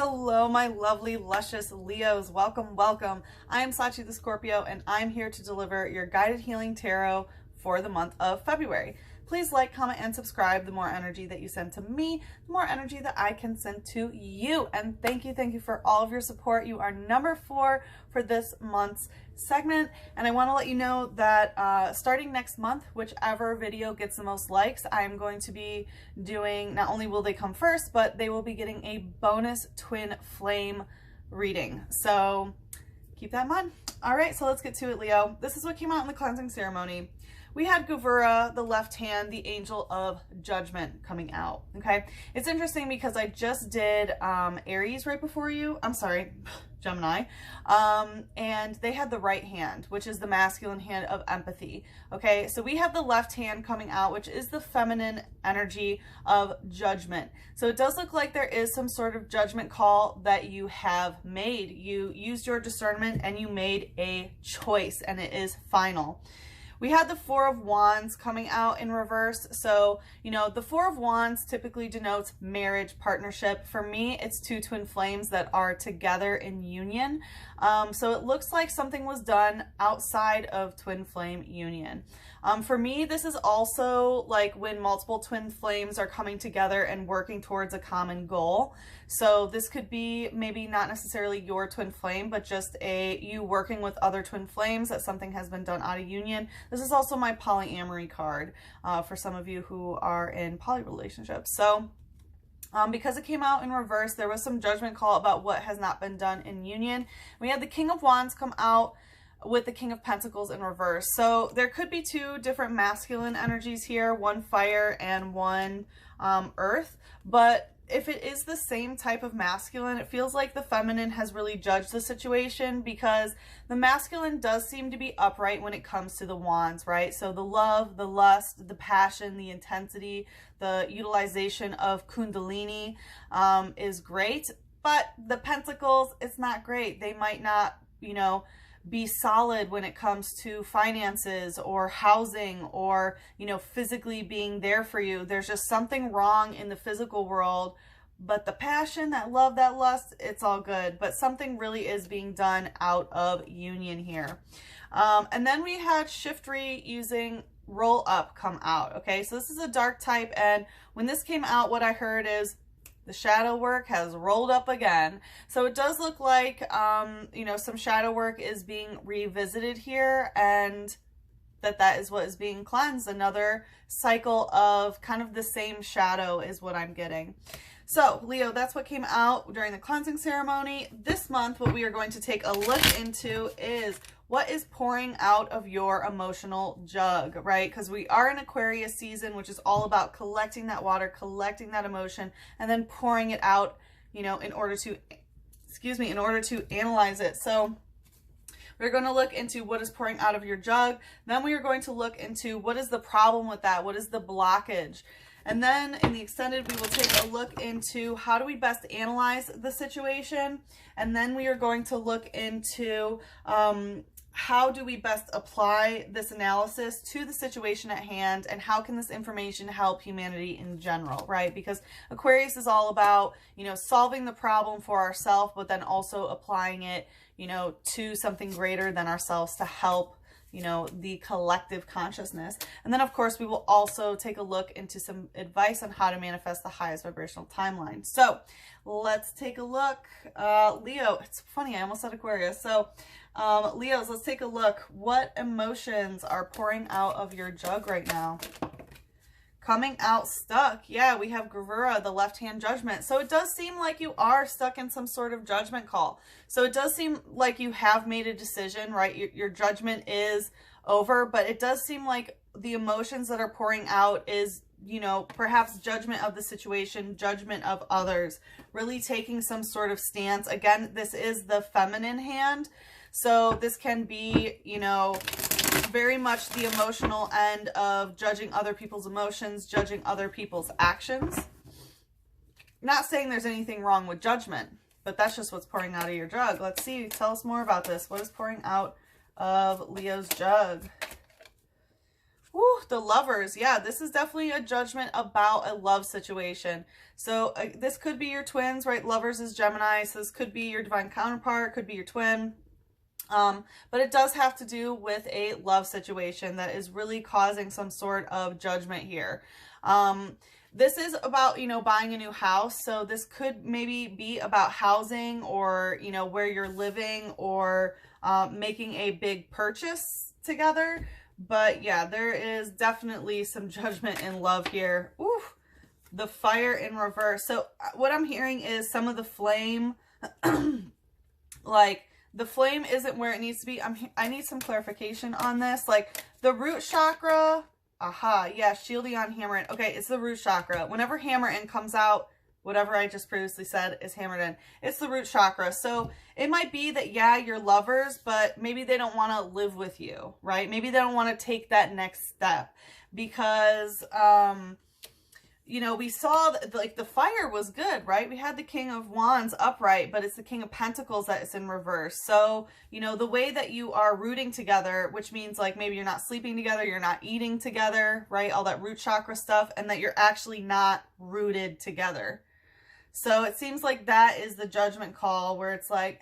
Hello, my lovely, luscious Leos. Welcome, welcome. I am Sachi the Scorpio, and I'm here to deliver your guided healing tarot for the month of February. Please like, comment, and subscribe. The more energy that you send to me, the more energy that I can send to you. And thank you for all of your support. You are number 4 for this month's segment. And I want to let you know that starting next month, whichever video gets the most likes, I'm going to be doing, not only will they come first, but they will be getting a bonus twin flame reading. So keep that in mind. All right, so let's get to it, Leo. This is what came out in the cleansing ceremony. We had Gavura, the left hand, the angel of judgment coming out, okay? It's interesting because I just did Aries right before you. I'm sorry, Gemini. And they had the right hand, which is the masculine hand of empathy, okay? So we have the left hand coming out, which is the feminine energy of judgment. So it does look like there is some sort of judgment call that you have made. You used your discernment and you made a choice, and it is final. We had the Four of Wands coming out in reverse. So, you know, the Four of Wands typically denotes marriage, partnership. For me, it's two twin flames that are together in union. So it looks like something was done outside of twin flame union. For me, this is also like when multiple twin flames are coming together and working towards a common goal. So this could be maybe not necessarily your twin flame, but just you working with other twin flames, that something has been done out of union. This is also my polyamory card for some of you who are in poly relationships. So because it came out in reverse, there was some judgment call about what has not been done in union. We had the King of Wands come out with the King of Pentacles in reverse. So there could be two different masculine energies here, one fire and one earth. But if it is the same type of masculine, it feels like the feminine has really judged the situation, because the masculine does seem to be upright when it comes to the wands, right? So the love, the lust, the passion, the intensity, the utilization of Kundalini is great. But the pentacles, it's not great. They might not, you know, be solid when it comes to finances or housing or, you know, physically being there for you. There's just something wrong in the physical world, but the passion, that love, that lust, it's all good. But something really is being done out of union here. And then we had Shiftry using roll up come out. Okay, so this is a dark type, and when this came out, what I heard is the shadow work has rolled up again. So it does look like, you know, some shadow work is being revisited here, and that is what is being cleansed. Another cycle of kind of the same shadow is what I'm getting. So Leo, that's what came out during the cleansing ceremony. This month, what we are going to take a look into is what is pouring out of your emotional jug, right? Because we are in Aquarius season, which is all about collecting that water, collecting that emotion, and then pouring it out, you know, in order to, in order to analyze it. So we're going to look into what is pouring out of your jug. Then we are going to look into what is the problem with that? What is the blockage? And then in the extended, we will take a look into how do we best analyze the situation. And then we are going to look into how do we best apply this analysis to the situation at hand, and how can this information help humanity in general, right? Because Aquarius is all about, you know, solving the problem for ourselves, but then also applying it, you know, to something greater than ourselves to help, you know, the collective consciousness. And then of course we will also take a look into some advice on how to manifest the highest vibrational timeline. So let's take a look. Leo, it's funny, I almost said Aquarius. So Leos, let's take a look. What emotions are pouring out of your jug right now? Coming out stuck. Yeah, we have Gavura, the left-hand judgment. So it does seem like you are stuck in some sort of judgment call. So it does seem like you have made a decision, right? Your judgment is over, but it does seem like the emotions that are pouring out is, you know, perhaps judgment of the situation, judgment of others, really taking some sort of stance. Again, this is the feminine hand. So this can be, you know, very much the emotional end of judging other people's emotions, judging other people's actions. Not saying there's anything wrong with judgment, but that's just what's pouring out of your jug. Let's see. Tell us more about this. What is pouring out of Leo's jug? Woo. the Lovers. Yeah, this is definitely a judgment about a love situation. So this could be your twins, right? Lovers is Gemini, so this could be your divine counterpart, could be your twin. But it does have to do with a love situation that is really causing some sort of judgment here. This is about, you know, buying a new house. So this could maybe be about housing, or, you know, where you're living, or making a big purchase together. But yeah, there is definitely some judgment in love here. Ooh, the Fire in reverse. So what I'm hearing is some of the flame, like the flame isn't where it needs to be. I need some clarification on this. Like the root chakra, aha, yeah, shielding on hammer in. Okay, it's the root chakra. Whenever hammer in comes out, whatever I just previously said is hammered in. It's the root chakra. So it might be that, yeah, you're lovers, but maybe they don't want to live with you, right? Maybe they don't want to take that next step because, you know, we saw that, like, the Fire was good, right? We had the King of Wands upright, but it's the King of Pentacles that is in reverse. So, you know, the way that you are rooting together, which means like maybe you're not sleeping together, you're not eating together, right? All that root chakra stuff, and that you're actually not rooted together. So it seems like that is the judgment call where it's like,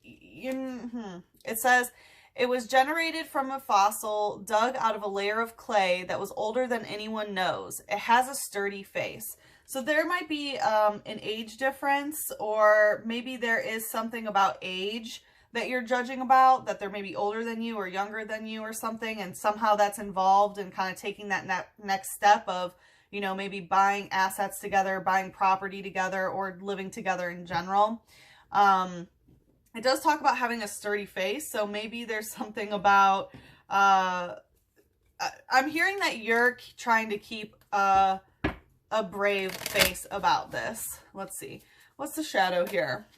It says, it was generated from a fossil dug out of a layer of clay that was older than anyone knows. It has a sturdy face. So there might be an age difference, or maybe there is something about age that you're judging about, that they're maybe older than you or younger than you or something, and somehow that's involved in kind of taking that next step of, you know, maybe buying assets together, buying property together, or living together in general. It does talk about having a sturdy face, so maybe there's something about, I'm hearing that you're trying to keep a brave face about this. Let's see. What's the shadow here?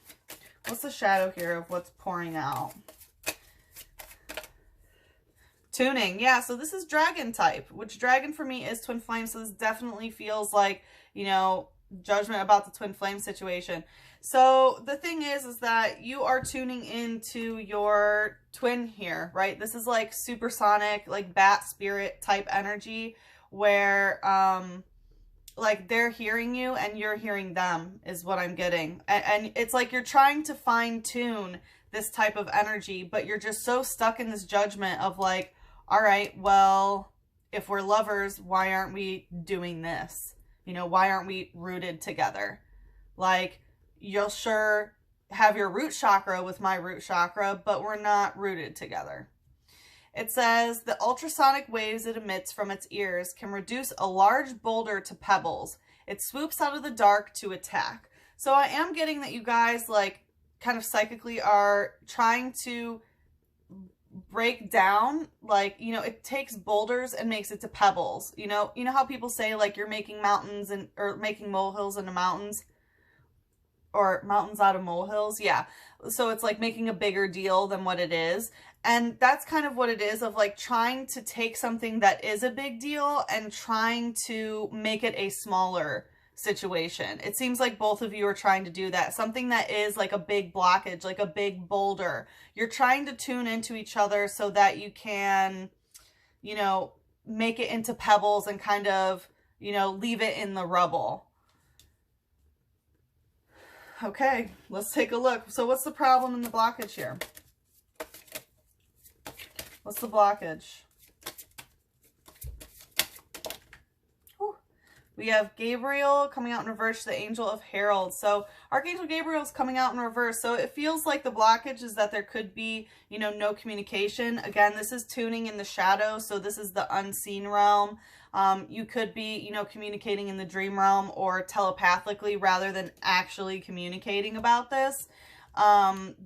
What's the shadow here of what's pouring out? Tuning. Yeah, so this is dragon type, which dragon for me is twin flame. So this definitely feels like, you know, judgment about the twin flame situation. So the thing is that you are tuning into your twin here, right? This is like supersonic, like bat spirit type energy where, like they're hearing you and you're hearing them is what I'm getting. And it's like you're trying to fine tune this type of energy, but you're just so stuck in this judgment of like, all right, well, if we're lovers, why aren't we doing this? You know, why aren't we rooted together? Like, you'll sure have your root chakra with my root chakra, but we're not rooted together. It says, the ultrasonic waves it emits from its ears can reduce a large boulder to pebbles. It swoops out of the dark to attack. So I am getting that you guys, like, kind of psychically are trying to break down, like, you know, it takes boulders and makes it to pebbles. You know how people say, like, you're making mountains and, or making molehills into mountains, or mountains out of molehills. Yeah. So it's like making a bigger deal than what it is. And that's kind of what it is, of like trying to take something that is a big deal and trying to make it a smaller situation. It seems like both of you are trying to do that. Something that is like a big blockage, like a big boulder. You're trying to tune into each other so that you can, you know, make it into pebbles and kind of, you know, leave it in the rubble. Okay, let's take a look. So what's the problem in the blockage here? What's the blockage? Whew. We have Gabriel coming out in reverse, the Angel of Herald. So Archangel Gabriel is coming out in reverse. So it feels like the blockage is that there could be, you know, no communication. Again, this is tuning in the shadow. So this is the unseen realm. You could be, you know, communicating in the dream realm or telepathically rather than actually communicating about this.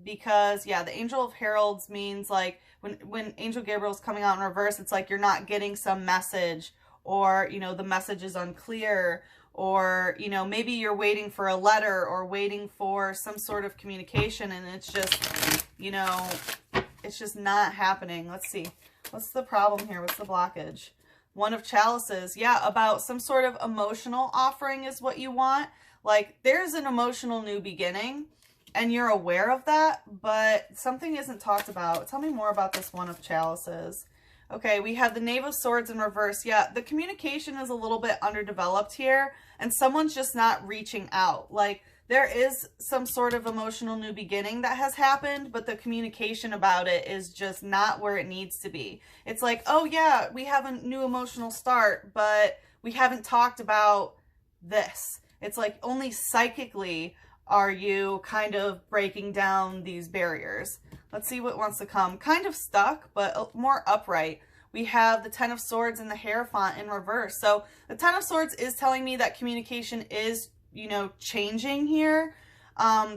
Because yeah, the Angel of Heralds means like when Angel Gabriel's coming out in reverse, it's like you're not getting some message, or, you know, the message is unclear, or, you know, maybe you're waiting for a letter or waiting for some sort of communication and it's just, you know, it's just not happening. Let's see. What's the problem here? What's the blockage? One of Chalices. Yeah, about some sort of emotional offering is what you want. Like, there's an emotional new beginning and you're aware of that, but something isn't talked about. Tell me more about this One of Chalices. Okay, we have the Knave of Swords in reverse. Yeah, the communication is a little bit underdeveloped here, and someone's just not reaching out. Like, there is some sort of emotional new beginning that has happened, but the communication about it is just not where it needs to be. It's like, oh yeah, we have a new emotional start, but we haven't talked about this. It's like only psychically are you kind of breaking down these barriers. Let's see what wants to come. Kind of stuck, but more upright. We have the Ten of Swords and the Hierophant in reverse. So the Ten of Swords is telling me that communication is, you know, changing here.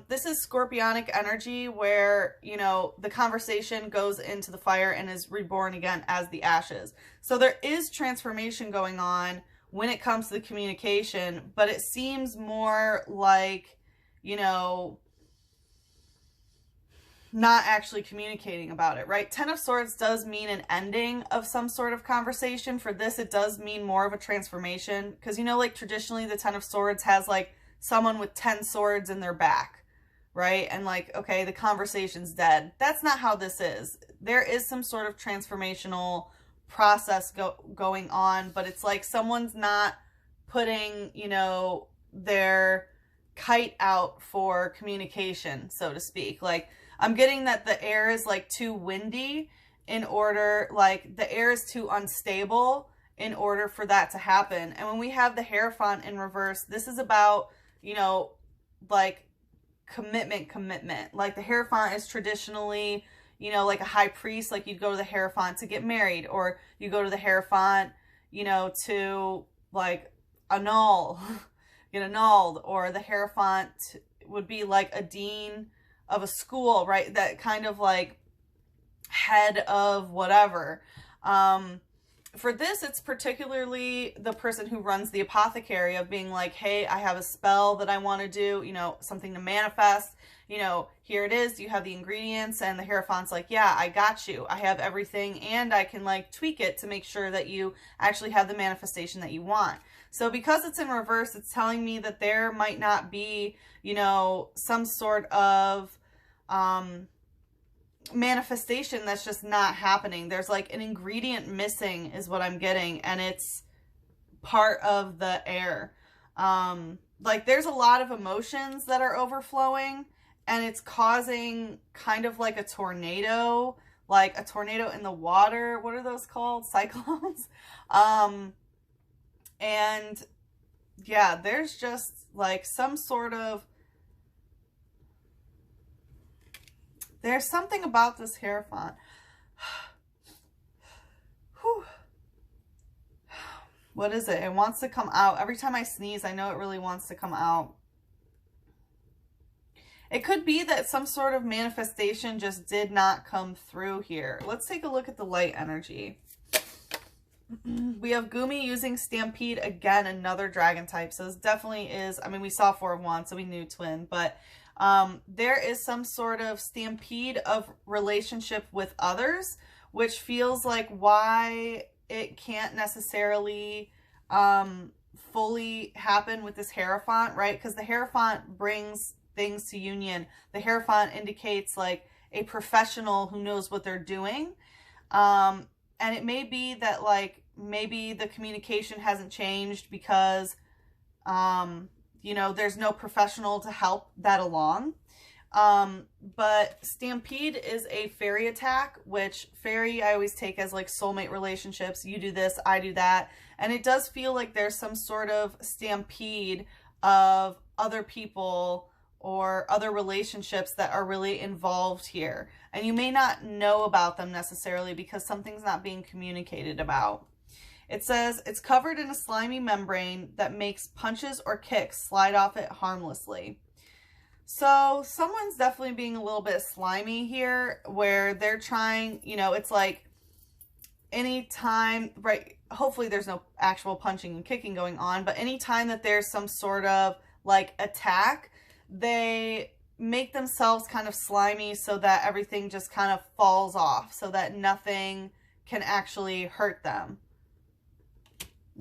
This is scorpionic energy where, you know, the conversation goes into the fire and is reborn again as the ashes. So there is transformation going on when it comes to the communication, but it seems more like, you know, not actually communicating about it, right? Ten of Swords does mean an ending of some sort of conversation. For this, it does mean more of a transformation, because, you know, like traditionally the Ten of Swords has like someone with 10 swords in their back, right? And like, okay, the conversation's dead. That's not how this is. There is some sort of transformational process going on, but it's like someone's not putting, you know, their kite out for communication, so to speak. Like, I'm getting that the air is like too windy in order, like the air is too unstable in order for that to happen. And when we have the Hierophant in reverse, this is about, you know, like commitment. Like the Hierophant is traditionally, you know, like a high priest. Like you'd go to the Hierophant to get married, or you go to the Hierophant, you know, to like annul, get annulled, or the Hierophant would be like a dean of a school, right? That kind of like head of whatever. For this, it's particularly the person who runs the apothecary, of being like, hey, I have a spell that I want to do, you know, something to manifest, you know, here it is, you have the ingredients. And the Hierophant's like, yeah, I got you. I have everything, and I can like tweak it to make sure that you actually have the manifestation that you want. So because it's in reverse, it's telling me that there might not be, you know, some sort of manifestation that's just not happening. There's like an ingredient missing is what I'm getting, and it's part of the air. Like there's a lot of emotions that are overflowing, and it's causing kind of like a tornado in the water. What are those called? Cyclones. And yeah, there's just like some sort of, there's something about this Hierophant. What is it? It wants to come out. Every time I sneeze, I know it really wants to come out. It could be that some sort of manifestation just did not come through here. Let's take a look at the light energy. We have Gumi using Stampede again, another dragon type. So this definitely is, I mean, we saw 4 of Wands, so we knew twin, but there is some sort of stampede of relationship with others, which feels like why it can't necessarily fully happen with this Hierophant, right? Because the Hierophant brings things to union. The Hierophant indicates like a professional who knows what they're doing. And it may be that like maybe the communication hasn't changed because you know, there's no professional to help that along. But Stampede is a fairy attack, which fairy I always take as like soulmate relationships. You do this, I do that. And it does feel like there's some sort of stampede of other people or other relationships that are really involved here. And you may not know about them necessarily because something's not being communicated about. It says, it's covered in a slimy membrane that makes punches or kicks slide off it harmlessly. So someone's definitely being a little bit slimy here, where they're trying, you know, it's like anytime, right, hopefully there's no actual punching and kicking going on, but anytime that there's some sort of like attack, they make themselves kind of slimy so that everything just kind of falls off, so that nothing can actually hurt them.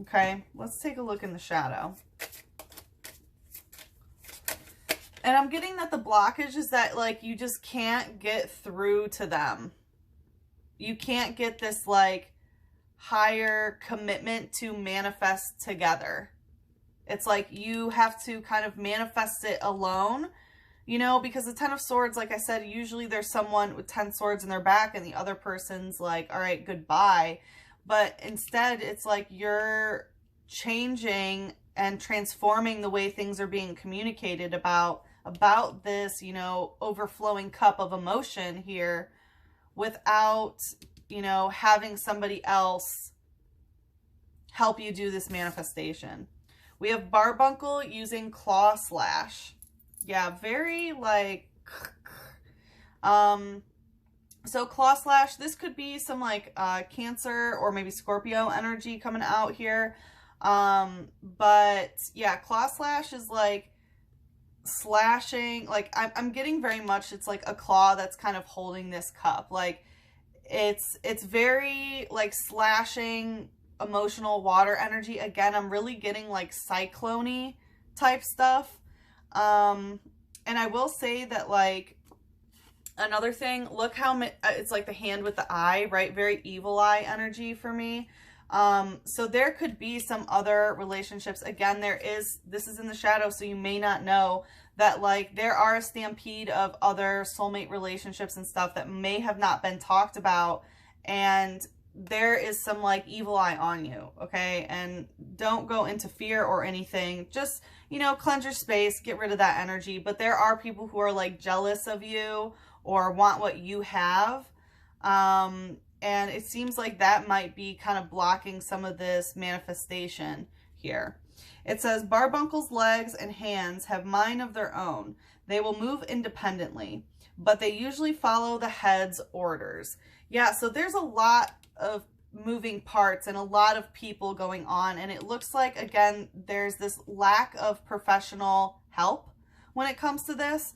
Okay, let's take a look in the shadow. And I'm getting that the blockage is that like you just can't get through to them. You can't get this like higher commitment to manifest together. It's like you have to kind of manifest it alone, you know, because the 10 of Swords, like I said, usually there's someone with 10 swords in their back and the other person's like, all right, goodbye. But instead, it's like you're changing and transforming the way things are being communicated about this, you know, overflowing cup of emotion here without, you know, having somebody else help you do this manifestation. We have Barbuncle using Claw Slash. Yeah, very like, so Claw Slash, this could be some like Cancer or maybe Scorpio energy coming out here. But yeah, Claw Slash is like slashing, like I'm getting very much, it's like a claw that's kind of holding this cup. Like it's very like slashing emotional water energy. Again, I'm really getting like cyclone-y type stuff. And I will say that, like, another thing, look how it's like the hand with the eye, right? Very evil eye energy for me. So there could be some other relationships. Again, this is in the shadow, so you may not know that, like, there are a stampede of other soulmate relationships and stuff that may have not been talked about, and there is some like evil eye on you, okay? And don't go into fear or anything. Just, you know, cleanse your space, get rid of that energy. But there are people who are like jealous of you or want what you have. And it seems like that might be kind of blocking some of this manifestation here. It says, Barbuncle's legs and hands have mind of their own. They will move independently, but they usually follow the head's orders. Yeah, so there's a lot of moving parts and a lot of people going on, and it looks like, again, there's this lack of professional help when it comes to this.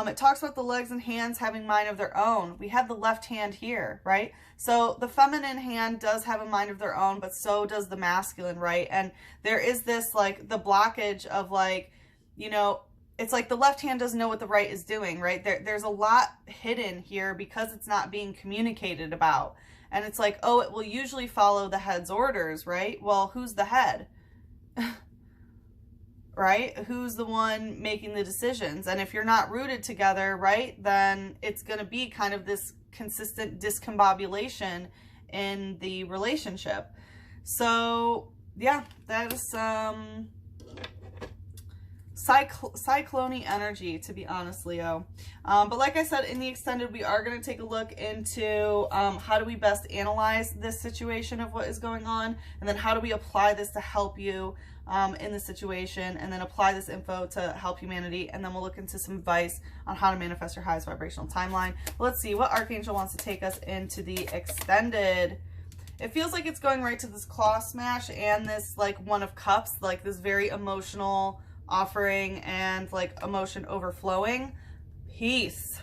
It talks about the legs and hands having mind of their own. We have the left hand here, right? So the feminine hand does have a mind of their own, but so does the masculine, right? And there is this, like, the blockage of, like, you know, it's like the left hand doesn't know what the right is doing, right? There's a lot hidden here because it's not being communicated about. And it's like, oh, it will usually follow the head's orders, right? Well, who's the head? Right? Who's the one making the decisions? And if you're not rooted together, right, then it's going to be kind of this consistent discombobulation in the relationship. So, yeah, that is some cyclone energy, to be honest, Leo. But like I said, in the extended, we are going to take a look into how do we best analyze this situation of what is going on, and then how do we apply this to help you in the situation, and then apply this info to help humanity, and then we'll look into some advice on how to manifest your highest vibrational timeline. Let's see what Archangel wants to take us into the extended. It feels like it's going right to this claw smash and this like One of Cups, like this very emotional offering and like emotion overflowing. Peace.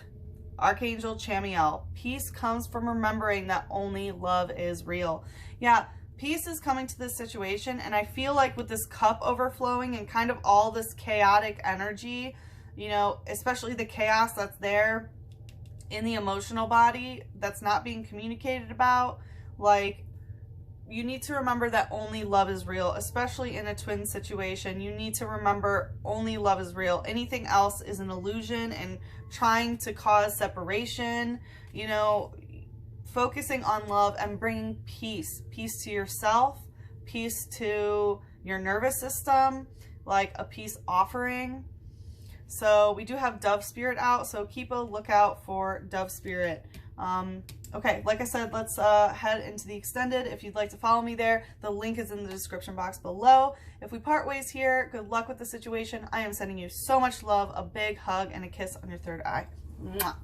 Archangel Chamiel. Peace comes from remembering that only love is real. Yeah, peace is coming to this situation, and I feel like with this cup overflowing and kind of all this chaotic energy, you know, especially the chaos that's there in the emotional body that's not being communicated about, like, you need to remember that only love is real, especially in a twin situation. You need to remember only love is real. Anything else is an illusion and trying to cause separation. You know, focusing on love and bringing peace. Peace to yourself, peace to your nervous system, like a peace offering. So we do have Dove Spirit out, so keep a lookout for Dove Spirit. Okay, like I said, let's head into the extended. If you'd like to follow me there, the link is in the description box below. If we part ways here, good luck with the situation. I am sending you so much love, a big hug, and a kiss on your third eye. Mwah.